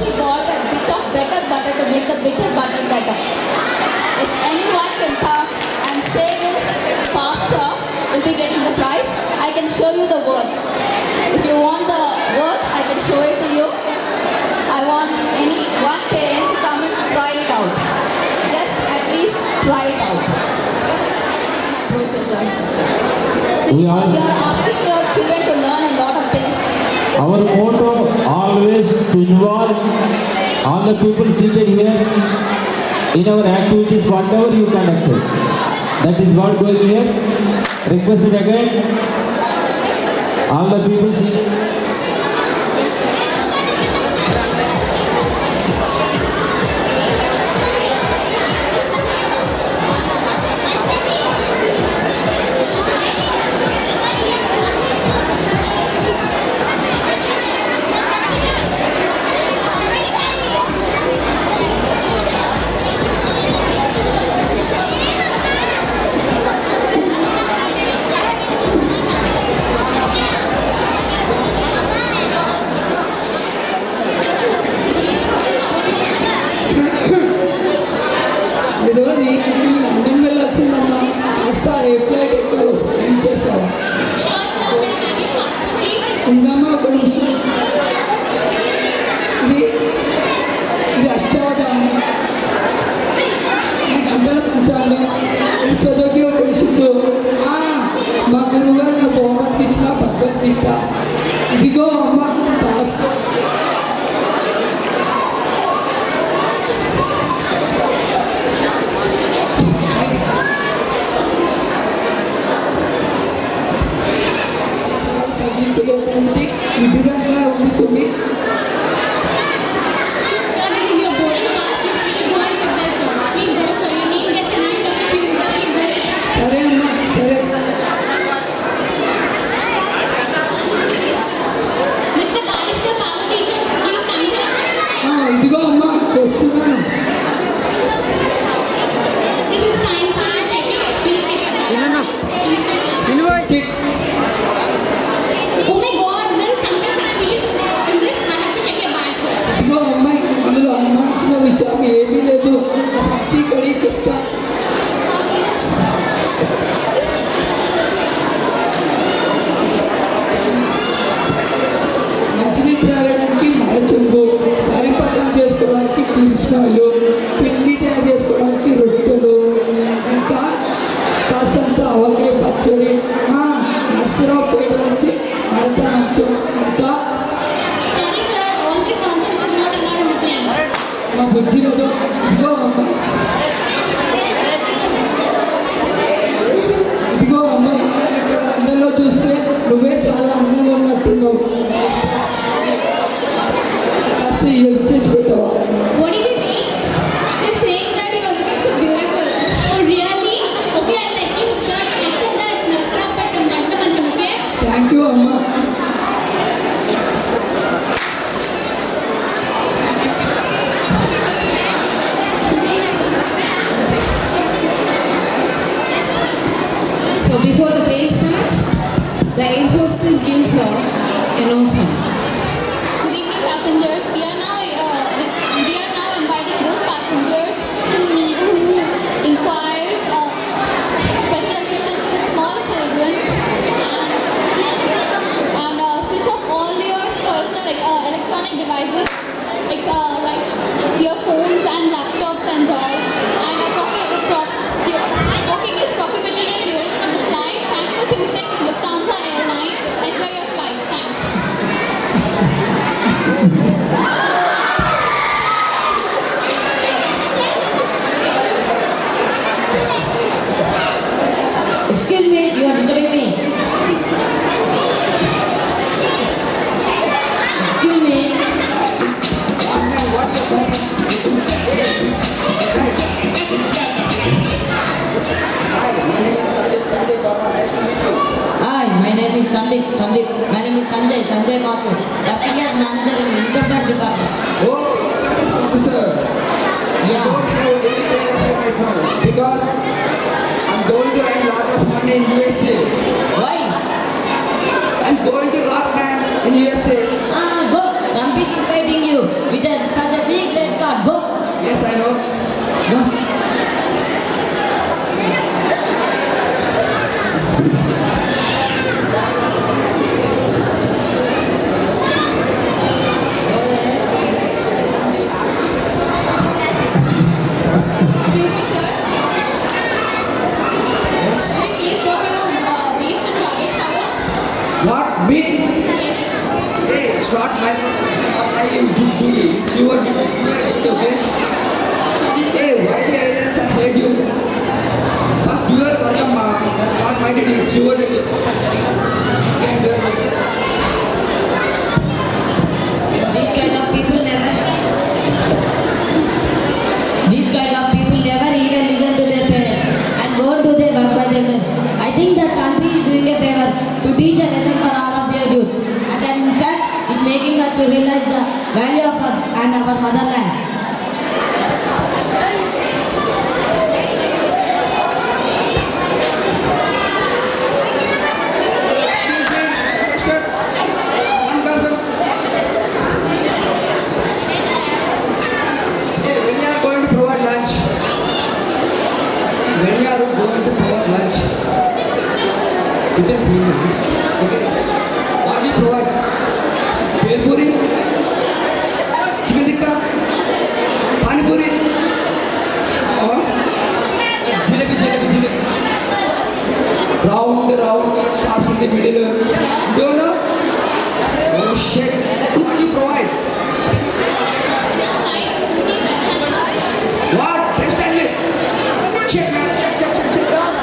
she got a bit of better butter to make the bitter butter better. If anyone can come and say this faster, will be getting the prize. I can show you the words. If you want the words, I can show it to you. I want any one parent to come and try it out. Just at least try it out. And approaches us. See, you are asking your children to learn a lot of things. Our motto always to involve all the people seated here in our activities, whatever you conducted. That is what going here. Requested again. All the people seated. ఇదిగో అమ్మ passport తగ్గించలేటువంటి విధురంగా ఉంది సుమి. సరే అమ్మా సరే. ఇదిగో అమ్మా వస్తున్నాను. ఇదిగో అమ్మాయి అందులో అనుమానించిన విషయం ఏమీ లేదు. సచ్చి కడి చెప్తా. మంచినీటి త్రాగడానికి మరచెంబు, పరిపక్వం చేసుకోవడానికి కృష్ణాలు, పిండి తయారు చేసుకోవడానికి రొట్టెలు, ఇంకా కాస్తంత ఆవకాయ పచ్చడి, నర్సరావు పేట నుంచి మడత మంచం, ఇంకా మా బుజ్జి రోజు. ఇదిగో అమ్మాయి ఇదిగో అమ్మాయి ఇక్కడ అందరిలో చూస్తే నువ్వే చాలా అందంగా ఉన్నట్టున్నావు. కాస్త హెల్ప్ చేసి పెట్టావా? థ్యాంక్ యూ అమ్మా. So before the play starts, the air hostess gives her announcement. Good evening, passengers. We are now inviting those passengers who inquires special assistance with small children and switch off all your personal electronic devices like your phones and laptops and all. And smoking is prohibited in duration of the flight. Thanks for choosing Lufthansa Airlines. Enjoy your flight. Thanks. Excuse me, you are disturbing me. Excuse me. Hi, my name is Sandeep. My name is Sanjay Mathur. Applicant manager in Income Tax Department. Oh, officer. Yeah. Because I'm going to earn a lot of money in USA. Why? I'm going to rock man in USA. Go. I'm inviting you with such the value of our motherland. Excuse me, question. Come. Hey, when you are going to provide lunch? When you are going to provide lunch? Within few minutes. Okay. What do you provide? Bel puri? Chicken tikka? Pani puri? Or jalebi. Round stops in the middle. Don't know? Oh shit. What do you provide? What? Next time it. Check. Come.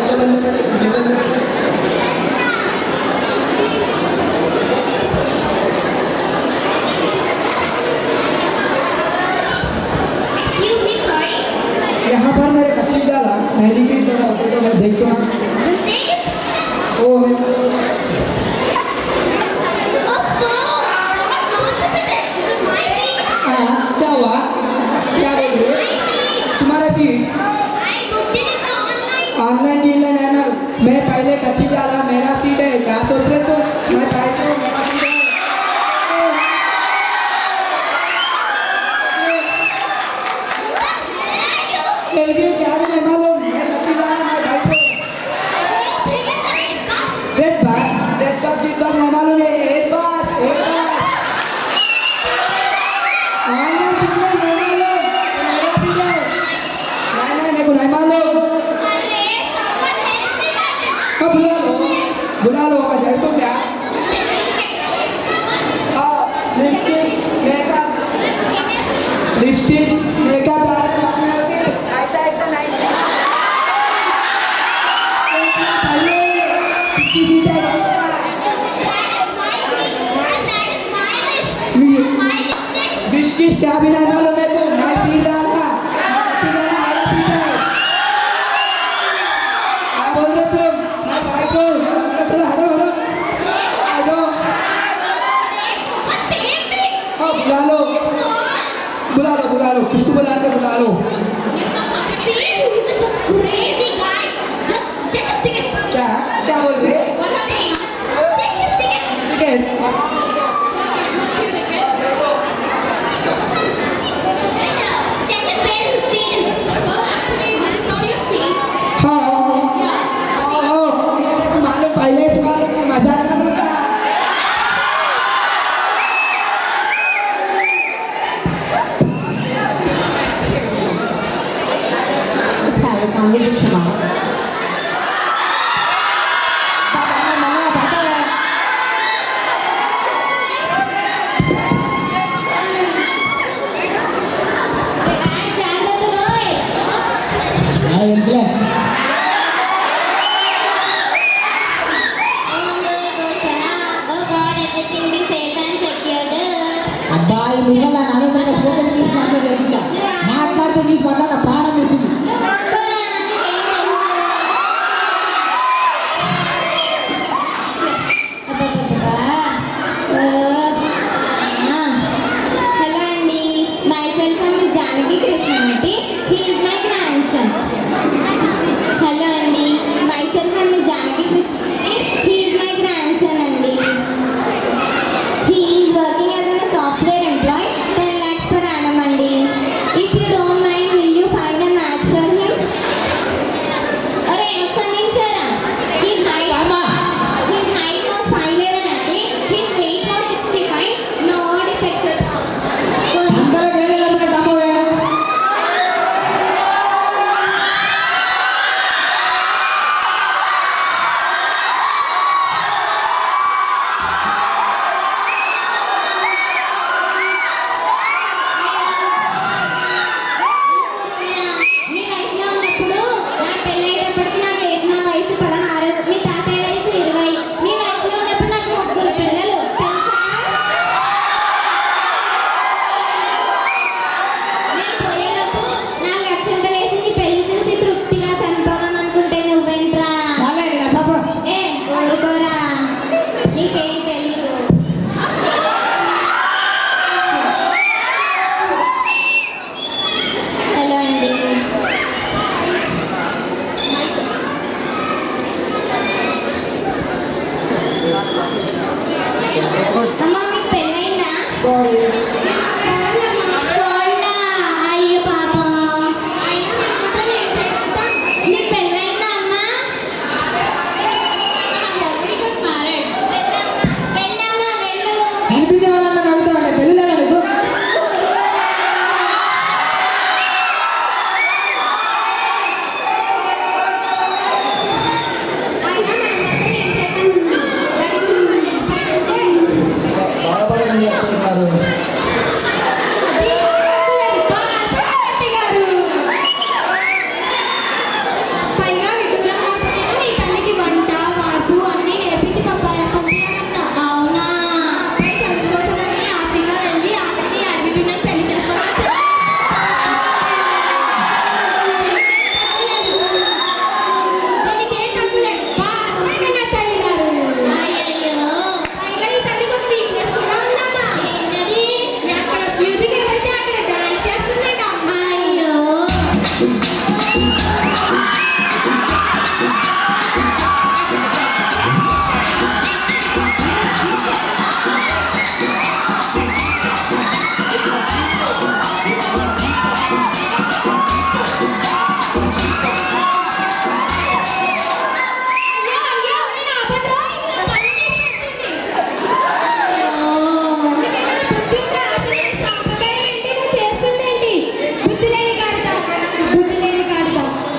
Level. Excuse me, sorry. यहाँ पर मेरे कच्ची डाला मेहंदी की थोड़ा होते तो मैं देखता हूँ Then take it. ओ मैं Oh, what nonsense it is. This is my seat. क्या हुआ क्या बोल रहे My seat. तुम्हारा seat I booked it in the online. Online है ना मैं पहले कच्ची डाला मेरा सीट है क्या सोच रहे तुम मैं बैठ रहा हूँ मेरा सीट है लेकिन क्या भी नहीं मालूम मैं कच्ची डाला मैं बैठ रहा हूँ रेड बस नहीं मालूम है एक बस ऑनलाइन सीट में नहीं मालूम मेरा सीट है नहीं मेरे को नहीं मालूम कब बुला लो अजय तो क्या लिपस्टिक मेकअप ऐसा नहीं पहले किसी सीट है बिस्किट क्या भी नहीं मालूम मेरे को मैं सीट डाला मैं कच्ची डाला मेरा सीट है क्या बोल रहे तुम मैं बैठ रहा हूँ चलो हटो हाँ बुला लो किसको बुला लो क्या बोल रहे टिकट हाँ मालूम पहले से मालूम मजा कर रहा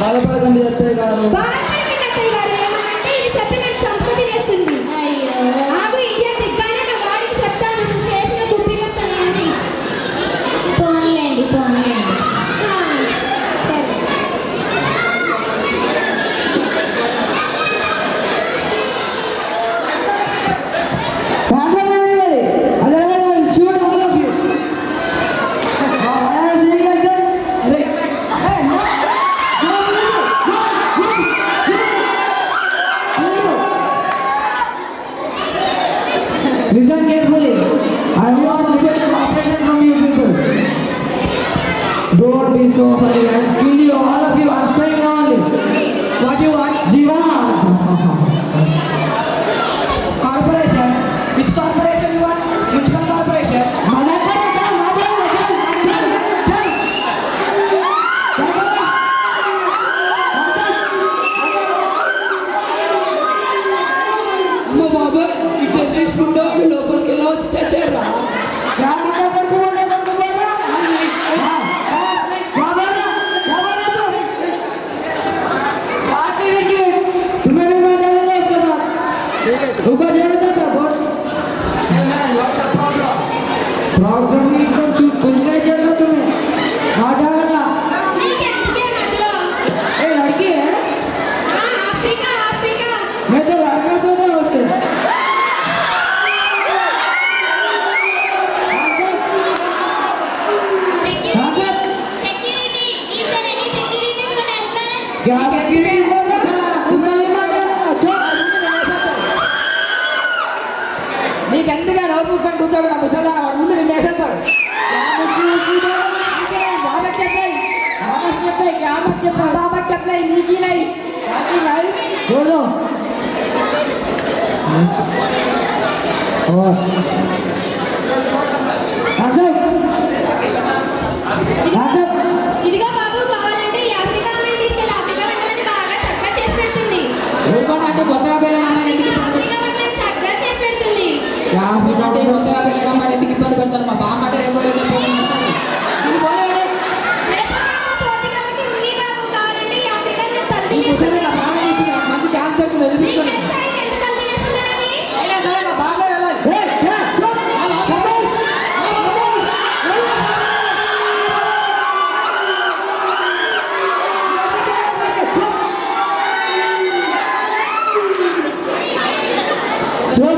బాధపడకండి అత్తయ్య గారు. బాధపడకండి అత్తయ్య గారు. ఏమనంటే ఇది చెప్పి నాకు చంపు తినేస్తుంది. అయ్యో. ఆగు ఇండియా దిగ్గానే మా వాడికి చెప్తాను నువ్వు చేసిన గుప్పిగత్తలన్నీ. పోనీలేండి పోనీలేండి. ఆ, సరే. Listen carefully. I want little cooperation from you people. Don't be so hurry. I'll kill you, all of you. I'm saying only. What you want? Jiva. Corporation. Which corporation you want? Municipal corporation. मजाक कर रहा है, मजाक कर रहा है, चल, चल, चल. क्या कर रहा है? అమ్మ బాబాయ్ ఇట్లా చేసుకుంటా లోపలికి వెళ్ళి వచ్చి చచ్చారా? क्या मतलब करके बोल रहा है? हाँ, क्या बोल रहा? क्या बोल रहा तू? बात नहीं करती है. तुम्हें भी मैं डालूंगा उसके साथ. ऊपर जाना चाहता है, बोल. What's problem? प्रॉब्लम नहीं कुछ नहीं चल रहा तुम्हें. बात डालूंगा. నీకెందుకే మధ్యలో? ये लड़की है. ఆ, ఆఫ్రికా ఆఫ్రికా. मैं तो लड़का सोचा उससे. Security. Security. Is there any security to help us? क्या सिक्योरिटी बोल रहा है? उसका भी मार डालूंगा. छोड़. నీకెందుగా నోరు పూసుకొని కూర్చోడు నా ముసల్దాన వాడు ముందు నిన్ను వేసేస్తాడు. क्या मुश्किल मुश्किल बोल रहा है? బాబాకి చెప్పాయి क्या मत చెప్పే क्या मत చెప్పే బాబాకి చెప్పలే నీకు లై बाकी नहीं छोड़ दो. और आंसर आंसर ఇదిగో బాబు కావాలంటే ఈ ఆఫ్రికా అమ్మాయిని తీసుకెళ్ళి ఆఫ్రికా వంటలని బాగా చక్కగా చేసి పెడుతుంది. ఊరుకోనంటే కొత్తగా పెళ్ళిన అమ్మాయిని ఎందుకు ఇబ్బంది ఆఫ్రికా వంటలని చక్కగా చేసి పెడుతుంది. क्या పెడతాడు? కొత్తగా పెళ్ళిన అమ్మాయిని ఎందుకు ఇబ్బంది పెడతారు? మా బామ్మ అంటే రేపు ఎల్లుండి పోనీ వస్తుంది. దీన్ని పోలేడు. రేపు బాబు పోటీ కాబట్టి ఉంది బాబు కావాలంటే ఈ ఆఫ్రికా నేను తల్లి ఈ ముసలి నా బాగా తీస్తుంది. నాకు మంచి ఛాన్స్ దొరికింది వదిలిపించుకొని. ఎంత తల్లి నేర్చుకున్నది. అయినా సరే మా బామ్మే వెళ్ళాలి. ए क्या छोड़ छोड़